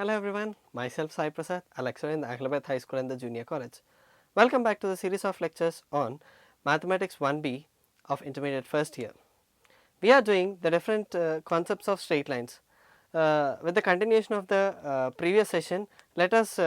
Hello everyone, myself Sai Prasad, a lecturer in the Ahmedabad High School and the Junior College. Welcome back to the series of lectures on Mathematics 1B of Intermediate First Year. We are doing the different concepts of straight lines. With the continuation of the previous session, let us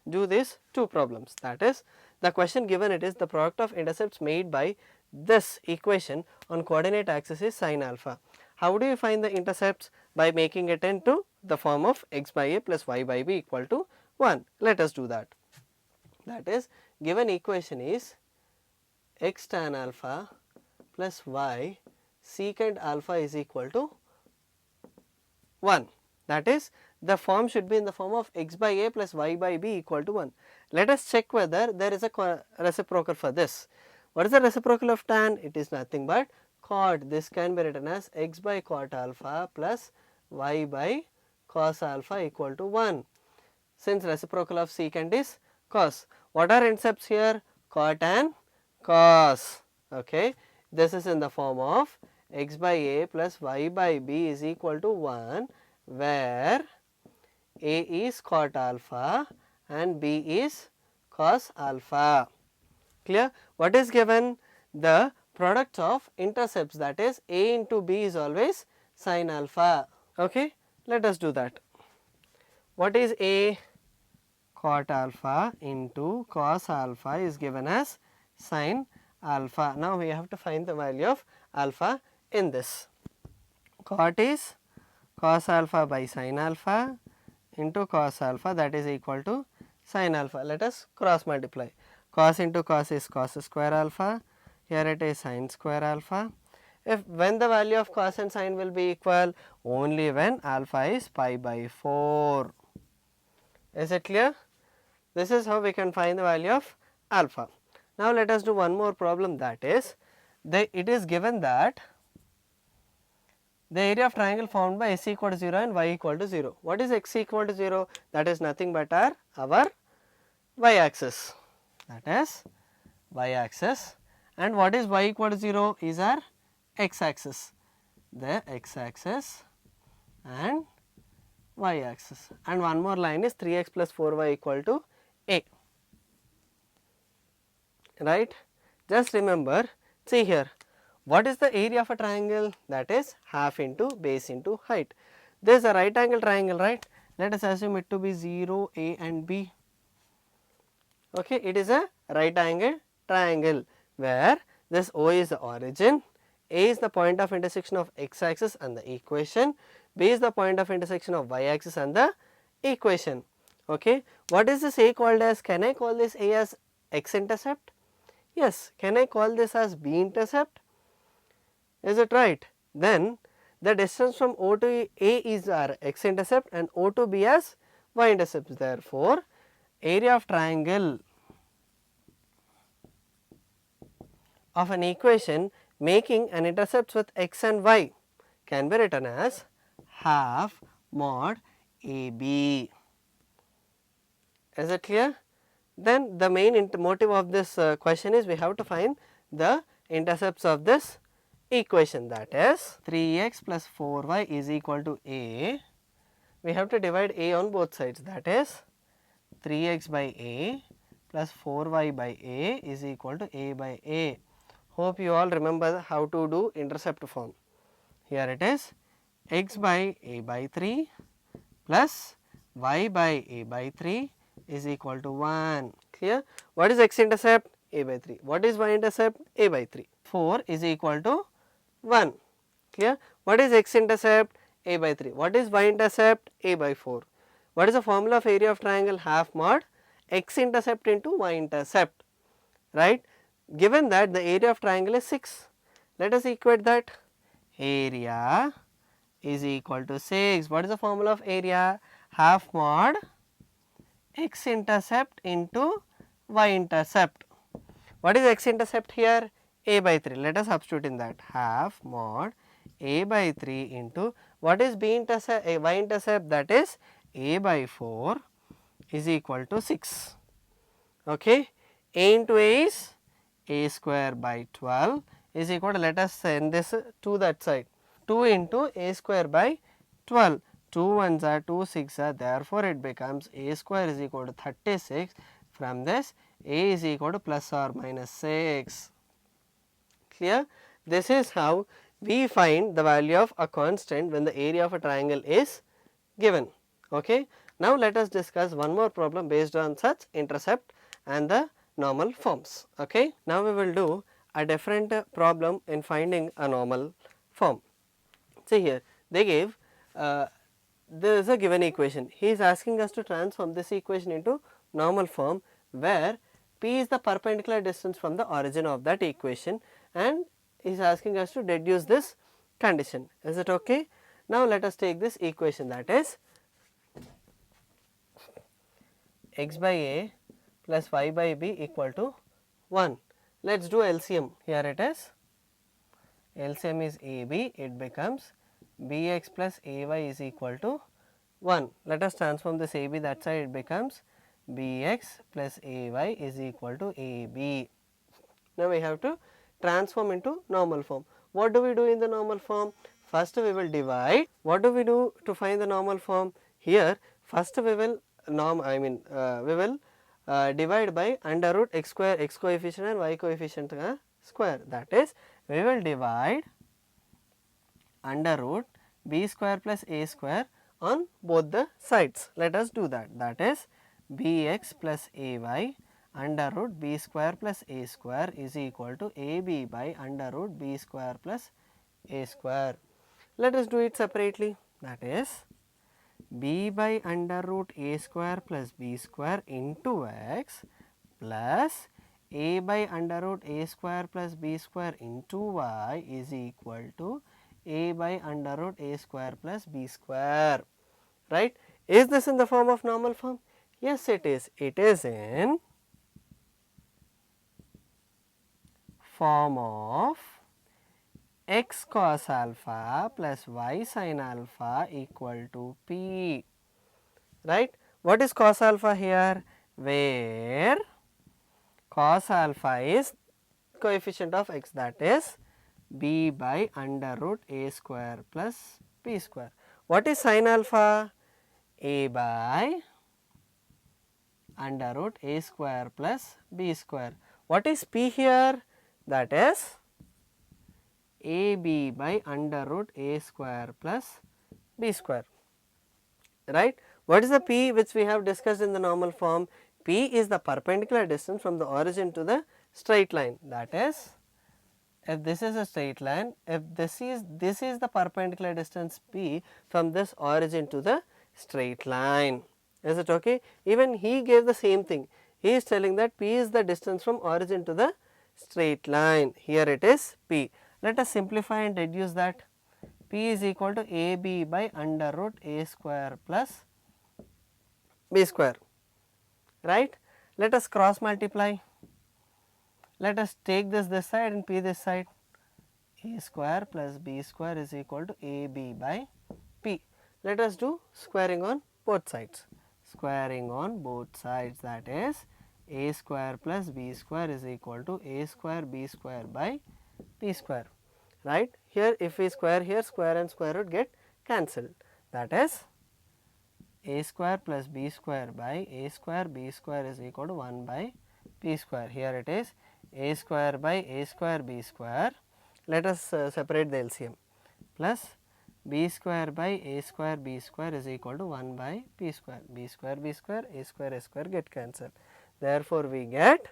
do these two problems. That is, the question given it is the product of intercepts made by this equation on coordinate axis is sin alpha. How do you find the intercepts? By making it into the form of x by a plus y by b equal to 1. Let us do that. That is, given equation is x tan alpha plus y secant alpha is equal to 1. That is, the form should be in the form of x by a plus y by b equal to 1. Let us check whether there is a reciprocal for this. What is the reciprocal of tan? It is nothing but cot. This can be written as x by cot alpha plus y by cos alpha equal to 1. Since reciprocal of secant is cos. What are intercepts here? Cot and cos. Okay. This is in the form of x by a plus y by b is equal to 1, where a is cot alpha and b is cos alpha. Clear? What is given? The product of intercepts, that is a into b is always sin alpha. Okay. Let us do that. What is a? Cot alpha into cos alpha is given as sin alpha. Now we have to find the value of alpha in this. Cot is cos alpha by sin alpha into cos alpha, that is equal to sin alpha. Let us cross multiply. Cos into cos is cos square alpha, here it is sin square alpha. If when the value of cos and sin will be equal? Only when alpha is pi by 4. Is it clear? This is how we can find the value of alpha. Now let us do one more problem, that is, it is given that the area of triangle formed by s equal to 0 and y equal to 0. What is x equal to 0? That is nothing but our y axis, that is y axis, and what is y equal to 0 is our x axis, the x axis and y axis, and one more line is 3x plus 4y equal to a. Right? Just remember, see here, what is the area of a triangle? That is half into base into height. This is a right angle triangle, right? Let us assume it to be 0, a and b. Okay, it is a right angle triangle where this O is the origin, A is the point of intersection of x axis and the equation, B is the point of intersection of y axis and the equation. Okay, what is this A called as? Can I call this A as x intercept? Yes. Can I call this as B intercept? Is it right? Then the distance from O to A is our x intercept and O to B as y intercept. Therefore, area of triangle of an equation making an intercepts with x and y can be written as half mod AB. Is it clear? Then the main motive of this question is we have to find the intercepts of this equation, that is 3x plus 4y is equal to a. We have to divide a on both sides, that is 3x by a plus 4y by a is equal to a by a. Hope you all remember how to do intercept form. Here it is x by a by 3 plus y by a by 3 is equal to 1. Clear? What is x intercept? A by 3. What is y intercept? A by 3. 4 is equal to 1. Clear? What is x intercept? A by 3. What is y intercept? A by 4. What is the formula of area of triangle? Half mod x intercept into y intercept. Right? Given that the area of triangle is 6, let us equate that. Area is equal to 6. What is the formula of area? Half mod x intercept into y intercept. What is x intercept here? A by 3. Let us substitute in that. Half mod a by 3 into what is b intercept? Y intercept, that is a by 4 is equal to 6. Okay. A into a is a square by 12 is equal to, let us send this to that side, 2 into a square by 12. 2 ones are 2 6 are, therefore it becomes a square is equal to 36. From this a is equal to plus or minus 6. Clear? This is how we find the value of a constant when the area of a triangle is given. Okay. Now let us discuss one more problem based on such intercept and the normal forms. Okay. Now we will do a different problem in finding a normal form. See here, they gave there is a given equation. He is asking us to transform this equation into normal form, where p is the perpendicular distance from the origin of that equation, and he is asking us to deduce this condition. Is it okay? Now let us take this equation, that is x by a plus y by b equal to 1. Let us do LCM. Here it is. LCM is AB, it becomes bx plus ay is equal to 1. Let us transform this AB that side, it becomes bx plus ay is equal to AB. Now we have to transform into normal form. What do we do in the normal form? First we will divide. What do we do to find the normal form? Here first we will divide by under root x square, x coefficient and y coefficient square, that is we will divide under root b square plus a square on both the sides. Let us do that. That is bx plus ay under root b square plus a square is equal to ab by under root b square plus a square. Let us do it separately. That is b by under root a square plus b square into x plus a by under root a square plus b square into y is equal to a by under root a square plus b square, right. Is this in the form of normal form? Yes, it is. It is in form of x cos alpha plus y sin alpha equal to p, right. What is cos alpha here? Where cos alpha is coefficient of x, that is b by under root a square plus b square. What is sin alpha? A by under root a square plus b square. What is p here? That is ab by under root a square plus b square, right. What is the p which we have discussed in the normal form? P is the perpendicular distance from the origin to the straight line, that is if this is a straight line, if this is the perpendicular distance p from this origin to the straight line. Is it okay? Even he gave the same thing. He is telling that p is the distance from origin to the straight line. Here it is p. Let us simplify and reduce that. P is equal to ab by under root a square plus b square, right. Let us cross multiply. Let us take this side and p this side. A square plus b square is equal to ab by p. Let us do squaring on both sides. Squaring on both sides, that is a square plus b square is equal to a square b square by p square, right. Here if we square here, square and square root get cancelled, that is a square plus b square by a square b square is equal to 1 by p square. Here it is a square by a square b square. Let us separate the LCM, plus b square by a square b square is equal to 1 by p square. B square b square, a square get cancelled. Therefore, we get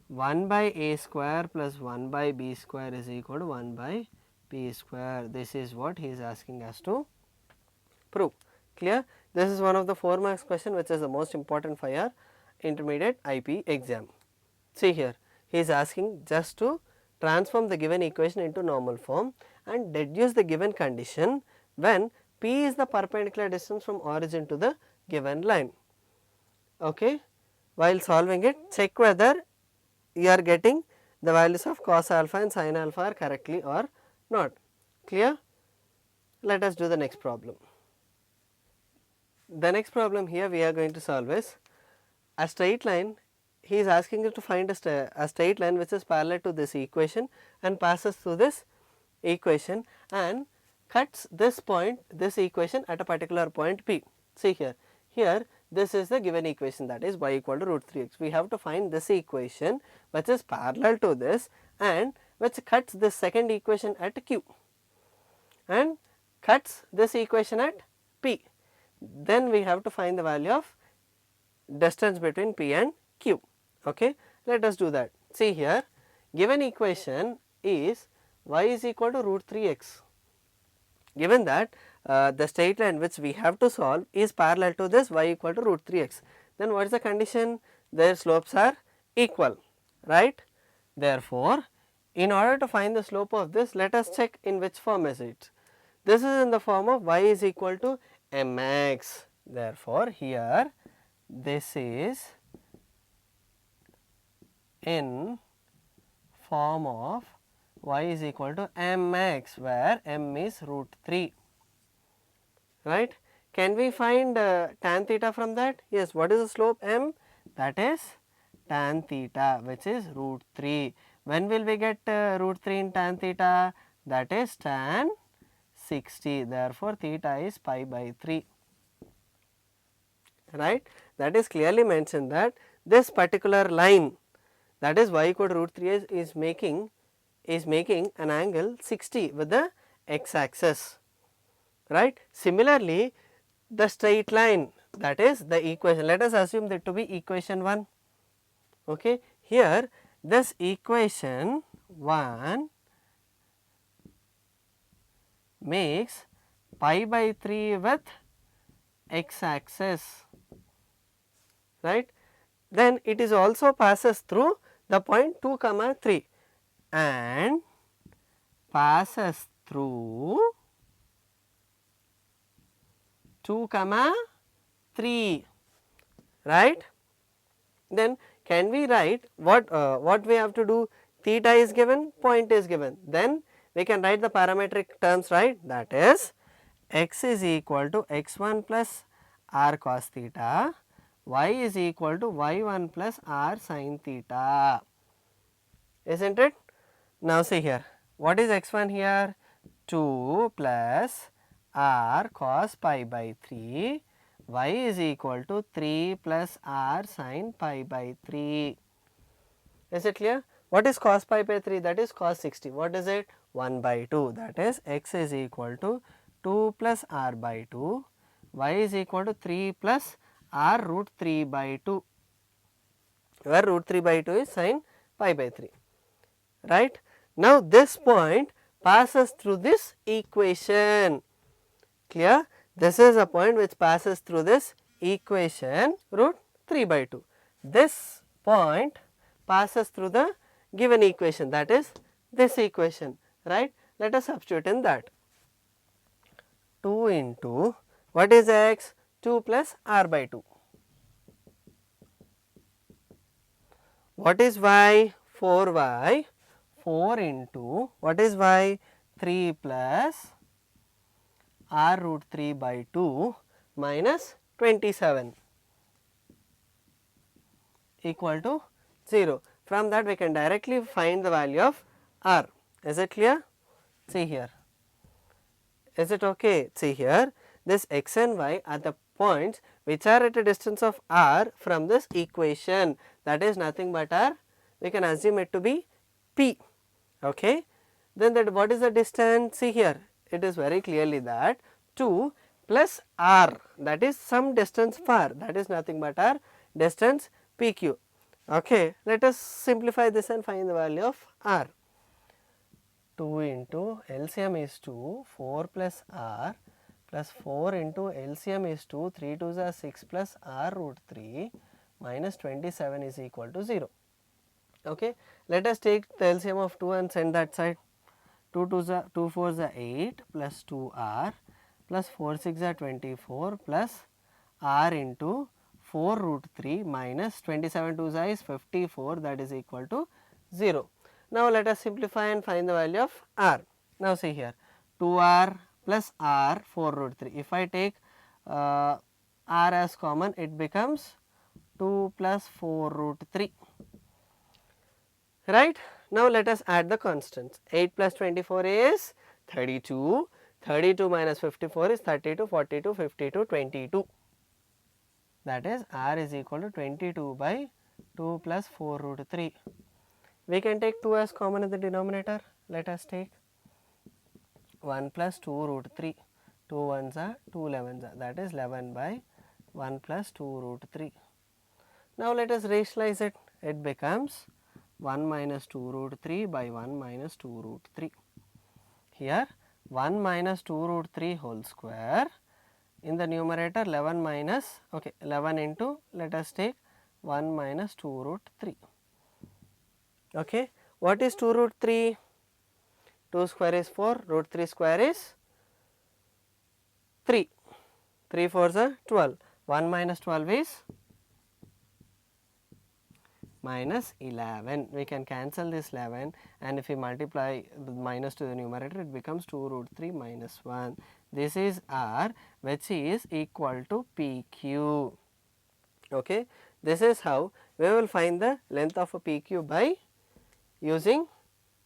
1 by a square plus 1 by b square is equal to 1 by p square. This is what he is asking us to prove. Clear? This is one of the 4 marks question which is the most important for your intermediate IP exam. See here, he is asking just to transform the given equation into normal form and deduce the given condition when p is the perpendicular distance from origin to the given line. Okay. While solving it, check whether you are getting the values of cos alpha and sin alpha are correctly or not. Clear? Let us do the next problem. The next problem here we are going to solve is a straight line. He is asking you to find a straight line which is parallel to this equation and passes through this equation, and cuts this point, this equation at a particular point P. See here this is the given equation, that is y equal to root 3x. We have to find this equation which is parallel to this and which cuts this second equation at Q and cuts this equation at P. Then we have to find the value of distance between P and Q. Okay, let us do that. See here, given equation is y is equal to root 3x. Given that the straight line which we have to solve is parallel to this y equal to root 3x, then what is the condition? Their slopes are equal, right? Therefore, in order to find the slope of this, let us check in which form is it. This is in the form of y is equal to mx. Therefore, here this is in form of y is equal to mx, where m is root 3, right. Can we find tan theta from that? Yes. What is the slope m? That is tan theta, which is root 3. When will we get root 3 in tan theta? That is tan 60. Therefore, theta is pi by 3, right. That is clearly mentioned that this particular line, that is y equal to root 3 is making an angle 60 with the x axis, right. Similarly, the straight line, that is the equation, let us assume that to be equation 1. Okay. Here this equation 1 makes pi by 3 with x axis, right. Then it is also passes through the point 2 comma 3 and passes through 2 comma 3, right. Then can we write what we have to do? Theta is given, point is given, then we can write the parametric terms, right. That is x is equal to x1 plus r cos theta, y is equal to y1 plus r sin theta, isn't it? Now see here, what is x1 here? 2 plus r cos pi by 3, y is equal to 3 plus r sin pi by 3. Is it clear? What is cos pi by 3? That is cos 60. What is it? 1 by 2. That is x is equal to 2 plus r by 2, y is equal to 3 plus r root 3 by 2, where root 3 by 2 is sin pi by 3, right. Now this point passes through this equation, clear. This is a point which passes through this equation root 3 by 2. This point passes through the given equation, that is this equation, right. Let us substitute in that. 2 into what is x? 2 plus r by 2. What is y? 4y. 4 into what is y? 3 plus r root 3 by 2 minus 27 equal to 0. From that we can directly find the value of r. Is it clear? See here. Is it okay? See here, this x and y are the points which are at a distance of r from this equation, that is nothing but r. We can assume it to be p. Okay. Then that what is the distance? See here, it is very clearly that 2 plus r, that is some distance far, that is nothing but r distance pq. Okay. Let us simplify this and find the value of r. 2 into LCM is 2, 4 plus r plus 4 into LCM is 2, 3 2s are 6 plus r root 3 minus 27 is equal to 0. Okay. Let us take the LCM of 2 and send that side. 2 4s are 8 plus 2r plus 4 6 are 24 plus r into 4 root 3 minus 27 2s are is 54, that is equal to 0. Now let us simplify and find the value of r. Now see here, 2r plus r 4 root 3. If I take r as common, it becomes 2 plus 4 root 3, right. Now let us add the constants. 8 plus 24 is 32, 32 minus 54 is 32, 42, 52, 22. That is r is equal to 22 by 2 plus 4 root 3. We can take 2 as common in the denominator. Let us take 1 plus 2 root 3. 2 ones are 2 11s are, that is 11 by 1 plus 2 root 3. Now let us rationalize it. It becomes 1 minus 2 root 3 by 1 minus 2 root 3. Here 1 minus 2 root 3 whole square, in the numerator 11 minus, okay, 11 into, let us take 1 minus 2 root 3. Okay. What is 2 root 3? 2 square is 4, root 3 square is 3. 3 4s are 12. 1 minus 12 is minus 11. We can cancel this 11, and if we multiply the minus to the numerator, it becomes 2 root 3 minus 1. This is r, which is equal to PQ. Okay. This is how we will find the length of a PQ by using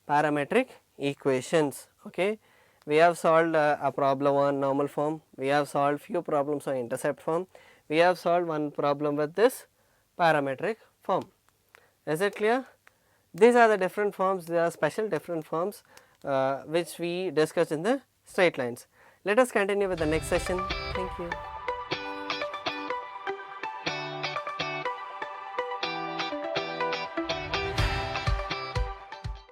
parametric equations. Okay. We have solved a problem on normal form, we have solved few problems on intercept form, we have solved one problem with this parametric form. Is it clear? These are the different forms, there are special different forms which we discussed in the straight lines. Let us continue with the next session. Thank you.